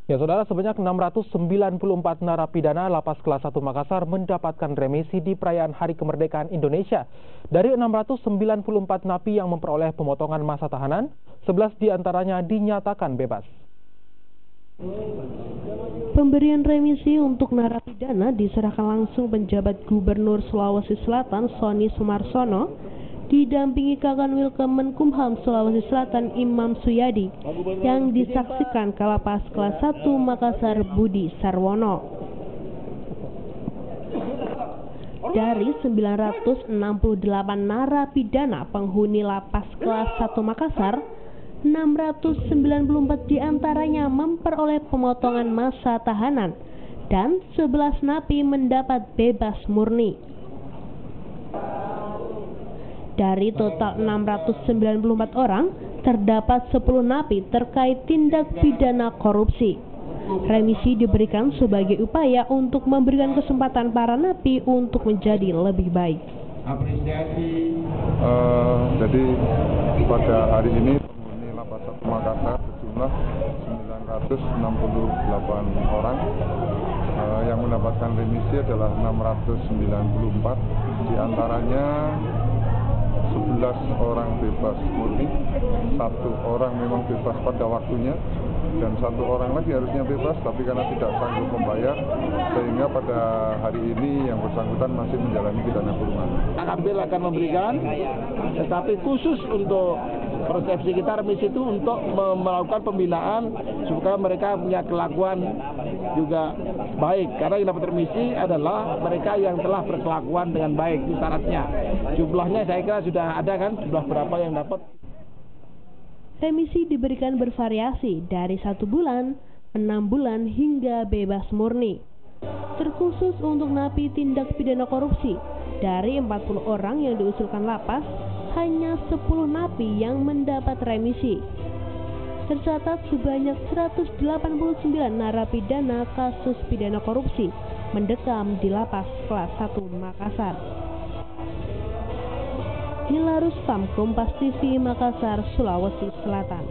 Ya, saudara, sebanyak 694 narapidana Lapas Kelas 1 Makassar mendapatkan remisi di perayaan Hari Kemerdekaan Indonesia. Dari 694 napi yang memperoleh pemotongan masa tahanan, 11 diantaranya dinyatakan bebas. Pemberian remisi untuk narapidana diserahkan langsung penjabat Gubernur Sulawesi Selatan Sony Sumarsono didampingi Kakanwil Kemenkumham Sulawesi Selatan Imam Suyadi yang disaksikan Kalapas Kelas 1 Makassar Budi Sarwono. Dari 968 narapidana penghuni Lapas Kelas 1 Makassar, 694 diantaranya memperoleh pemotongan masa tahanan dan 11 napi mendapat bebas murni. Dari total 694 orang, terdapat 10 napi terkait tindak pidana korupsi. Remisi diberikan sebagai upaya untuk memberikan kesempatan para napi untuk menjadi lebih baik. Jadi pada hari ini penghuni Lapas 1 Makassar sejumlah 968 orang. Yang mendapatkan remisi adalah 694, diantaranya 11 orang bebas murni, 1 orang memang bebas pada waktunya, dan 1 orang lagi harusnya bebas tapi karena tidak sanggup membayar, sehingga pada hari ini yang bersangkutan masih menjalani pidana kurungan. Ambil akan memberikan, tetapi khusus untuk persepsi kita remisi itu untuk melakukan pembinaan supaya mereka punya kelakuan juga baik, karena yang dapat remisi adalah mereka yang telah berkelakuan dengan baik, itu syaratnya. Jumlahnya saya kira sudah ada kan, jumlah berapa yang dapat. Remisi diberikan bervariasi dari 1 bulan, 6 bulan hingga bebas murni. Terkhusus untuk napi tindak pidana korupsi, dari 40 orang yang diusulkan lapas, hanya 10 napi yang mendapat remisi. Tercatat sebanyak 189 narapidana kasus pidana korupsi mendekam di Lapas Kelas 1 Makassar. Nila Rustam, Kompas TV, Makassar, Sulawesi Selatan.